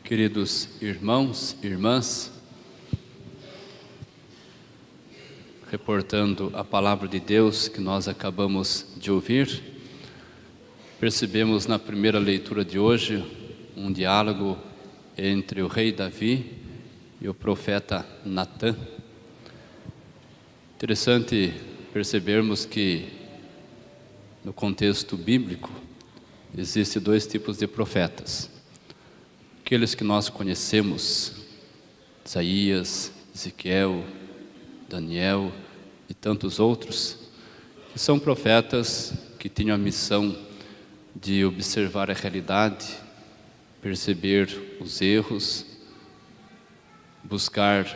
Queridos irmãos e irmãs, reportando a palavra de Deus que nós acabamos de ouvir, percebemos na primeira leitura de hoje um diálogo entre o rei Davi e o profeta Natã. Interessante percebermos que no contexto bíblico existem dois tipos de profetas. Aqueles que nós conhecemos, Isaías, Ezequiel, Daniel e tantos outros, que são profetas que tinham a missão de observar a realidade, perceber os erros, buscar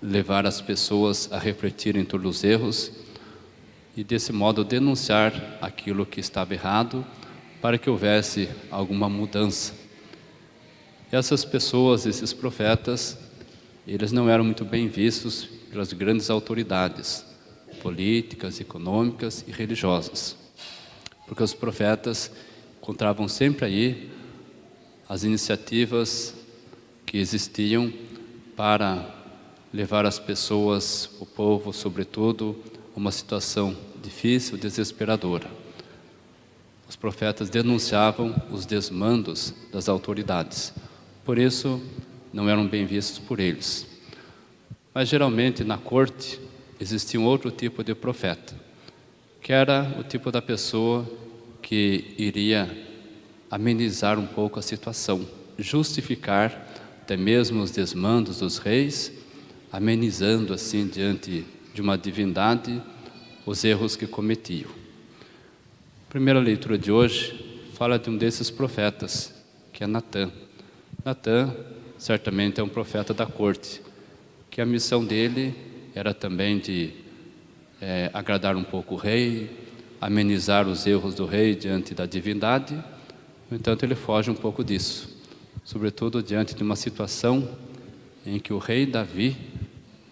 levar as pessoas a refletir em torno dos erros e desse modo denunciar aquilo que estava errado para que houvesse alguma mudança. Essas pessoas, esses profetas, eles não eram muito bem vistos pelas grandes autoridades políticas, econômicas e religiosas, porque os profetas encontravam sempre aí as iniciativas que existiam para levar as pessoas, o povo sobretudo, a uma situação difícil, desesperadora. Os profetas denunciavam os desmandos das autoridades. Por isso, não eram bem vistos por eles. Mas geralmente na corte existia um outro tipo de profeta, que era o tipo da pessoa que iria amenizar um pouco a situação, justificar até mesmo os desmandos dos reis, amenizando assim diante de uma divindade os erros que cometiam. A primeira leitura de hoje fala de um desses profetas, que é Natã. Natã certamente é um profeta da corte, que a missão dele era também de agradar um pouco o rei, amenizar os erros do rei diante da divindade. No entanto, ele foge um pouco disso, sobretudo diante de uma situação em que o rei Davi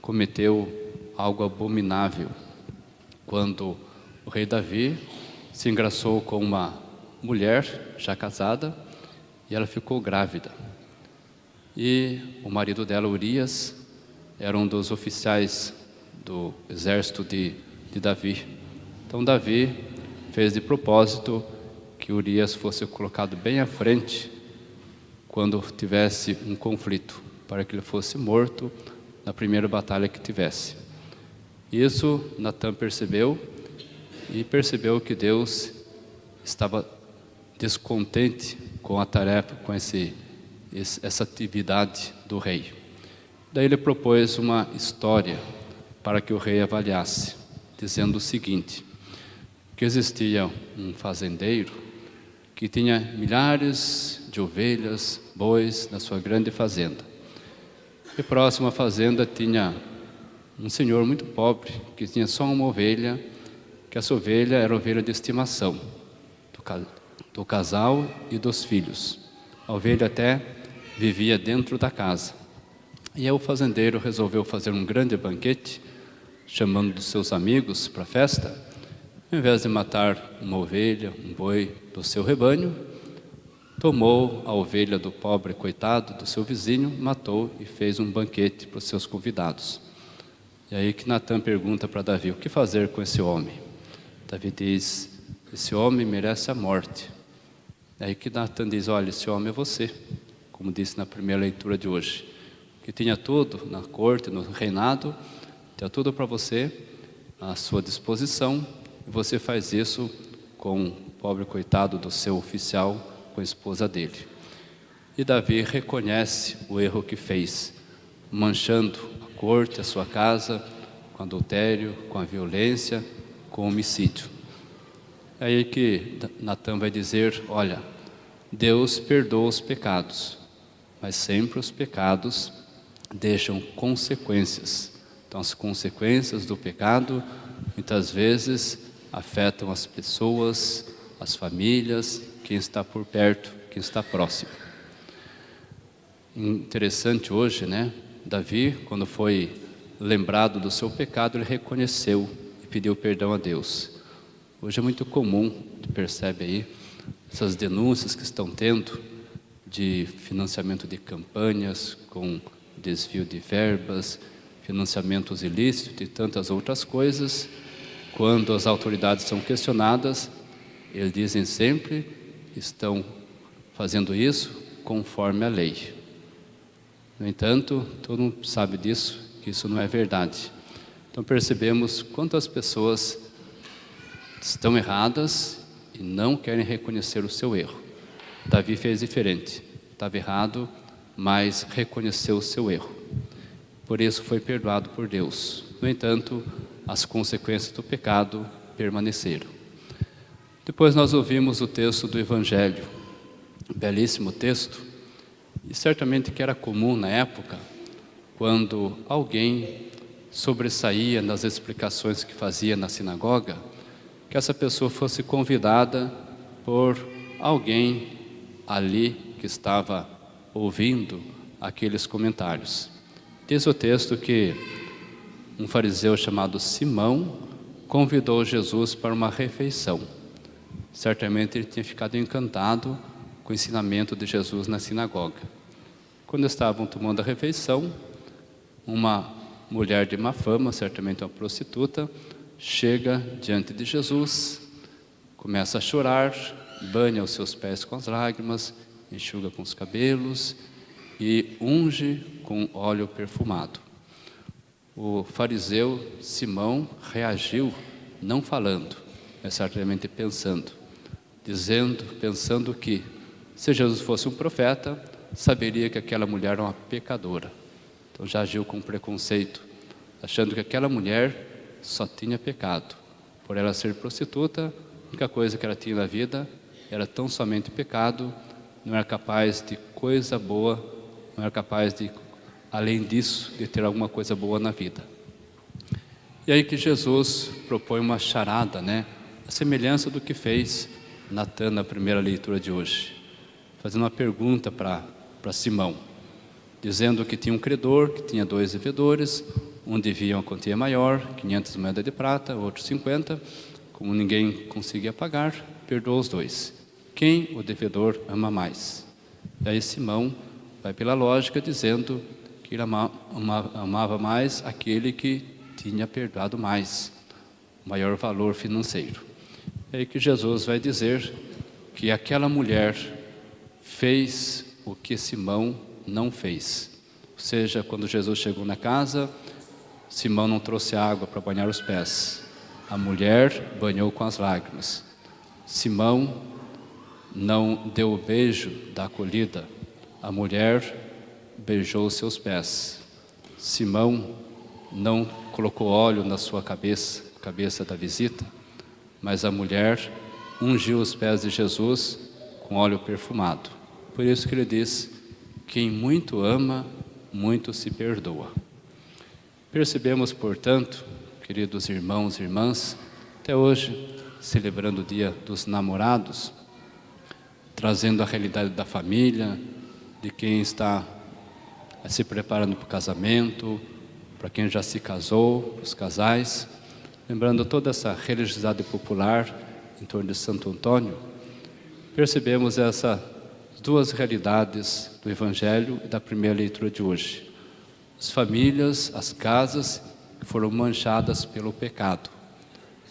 cometeu algo abominável, quando o rei Davi se engraçou com uma mulher já casada e ela ficou grávida. E o marido dela, Urias, era um dos oficiais do exército de Davi. Então Davi fez de propósito que Urias fosse colocado bem à frente quando tivesse um conflito, para que ele fosse morto na primeira batalha que tivesse. Isso Natã percebeu, e percebeu que Deus estava descontente com a tarefa, com essa atividade do rei. Daí ele propôs uma história para que o rei avaliasse, dizendo o seguinte, que existia um fazendeiro que tinha milhares de ovelhas, bois na sua grande fazenda. E próxima à fazenda tinha um senhor muito pobre, que tinha só uma ovelha, que essa ovelha era a ovelha de estimação do casal e dos filhos. A ovelha até vivia dentro da casa. E aí o fazendeiro resolveu fazer um grande banquete, chamando dos seus amigos para a festa. Ao invés de matar uma ovelha, um boi do seu rebanho, tomou a ovelha do pobre coitado, do seu vizinho, matou e fez um banquete para os seus convidados. E aí que Natã pergunta para Davi, o que fazer com esse homem? Davi diz, esse homem merece a morte. E aí que Natã diz, olha, esse homem é você, como disse na primeira leitura de hoje, que tinha tudo na corte, no reinado, tinha tudo para você, à sua disposição, e você faz isso com o pobre coitado do seu oficial, com a esposa dele. E Davi reconhece o erro que fez, manchando a corte, a sua casa, com adultério, com a violência, com o homicídio. É aí que Natã vai dizer, olha, Deus perdoa os pecados, mas sempre os pecados deixam consequências. Então as consequências do pecado, muitas vezes, afetam as pessoas, as famílias, quem está por perto, quem está próximo. Interessante hoje, né? Davi, quando foi lembrado do seu pecado, ele reconheceu e pediu perdão a Deus. Hoje é muito comum, percebe aí, essas denúncias que estão tendo de financiamento de campanhas, com desvio de verbas, financiamentos ilícitos e tantas outras coisas. Quando as autoridades são questionadas, eles dizem sempre que estão fazendo isso conforme a lei. No entanto, todo mundo sabe disso, que isso não é verdade. Então percebemos quantas pessoas estão erradas e não querem reconhecer o seu erro. Davi fez diferente. Estava errado, mas reconheceu o seu erro. Por isso foi perdoado por Deus. No entanto, as consequências do pecado permaneceram. Depois nós ouvimos o texto do Evangelho. Belíssimo texto. E certamente que era comum na época, quando alguém sobressaía nas explicações que fazia na sinagoga, que essa pessoa fosse convidada por alguém ali que estava ouvindo aqueles comentários. Diz o texto que um fariseu chamado Simão convidou Jesus para uma refeição. Certamente ele tinha ficado encantado com o ensinamento de Jesus na sinagoga. Quando estavam tomando a refeição, uma mulher de má fama, certamente uma prostituta, chega diante de Jesus, começa a chorar, banha os seus pés com as lágrimas, enxuga com os cabelos e unge com óleo perfumado. O fariseu Simão reagiu, não falando, mas certamente pensando, pensando que se Jesus fosse um profeta, saberia que aquela mulher era uma pecadora. Então já agiu com preconceito, achando que aquela mulher só tinha pecado. Por ela ser prostituta, a única coisa que ela tinha na vida era tão somente pecado, não era capaz de coisa boa, não era capaz de, além disso, de ter alguma coisa boa na vida. E aí que Jesus propõe uma charada, a semelhança do que fez Natã na primeira leitura de hoje, fazendo uma pergunta para Simão, dizendo que tinha um credor, que tinha 2 devedores, um devia uma quantia maior, 500 moedas de prata, outro 50, como ninguém conseguia pagar, perdoou os 2. Quem o devedor ama mais? E aí Simão vai pela lógica dizendo que ele amava mais aquele que tinha perdoado mais, maior valor financeiro. É aí que Jesus vai dizer que aquela mulher fez o que Simão não fez. Ou seja, quando Jesus chegou na casa, Simão não trouxe água para banhar os pés. A mulher banhou com as lágrimas. Simão não deu o beijo da acolhida. A mulher beijou os seus pés. Simão não colocou óleo na sua cabeça da visita, mas a mulher ungiu os pés de Jesus com óleo perfumado. Por isso que ele diz: quem muito ama, muito se perdoa. Percebemos, portanto, queridos irmãos e irmãs, até hoje, celebrando o Dia dos Namorados, trazendo a realidade da família, de quem está se preparando para o casamento, para quem já se casou, os casais, lembrando toda essa religiosidade popular em torno de Santo Antônio, percebemos essas 2 realidades do Evangelho e da primeira leitura de hoje. As famílias, as casas que foram manchadas pelo pecado.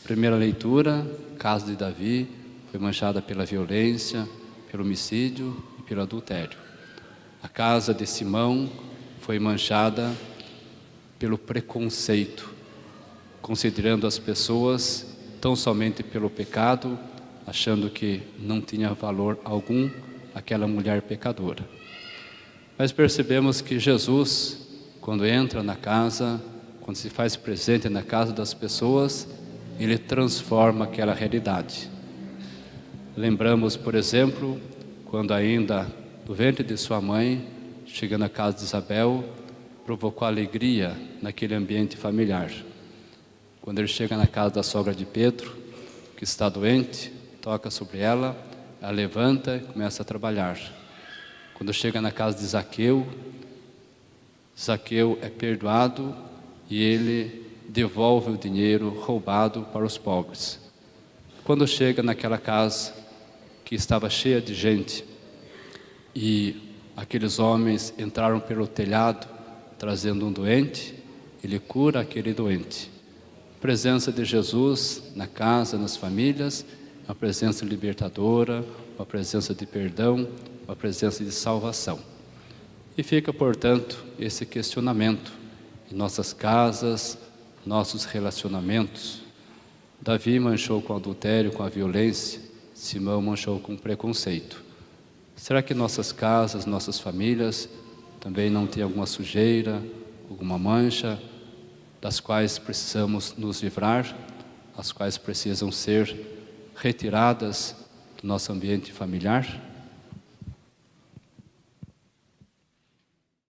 Primeira leitura, casa de Davi, foi manchada pela violência, pelo homicídio e pelo adultério. A casa de Simão foi manchada pelo preconceito, considerando as pessoas tão somente pelo pecado, achando que não tinha valor algum aquela mulher pecadora. Mas percebemos que Jesus, quando entra na casa, quando se faz presente na casa das pessoas, ele transforma aquela realidade. Lembramos, por exemplo, quando ainda do ventre de sua mãe, chegando à casa de Isabel, provocou alegria naquele ambiente familiar. Quando ele chega na casa da sogra de Pedro, que está doente, toca sobre ela, ela levanta e começa a trabalhar. Quando chega na casa de Zaqueu, Zaqueu é perdoado e ele devolve o dinheiro roubado para os pobres. Quando chega naquela casa que estava cheia de gente, e aqueles homens entraram pelo telhado trazendo um doente, ele cura aquele doente. A presença de Jesus na casa, nas famílias, uma presença libertadora, uma presença de perdão, uma presença de salvação. E fica, portanto, esse questionamento em nossas casas, nossos relacionamentos. Davi manchou com adultério, com a violência, Simão manchou com preconceito. Será que nossas casas, nossas famílias também não têm alguma sujeira, alguma mancha, das quais precisamos nos livrar, as quais precisam ser retiradas do nosso ambiente familiar?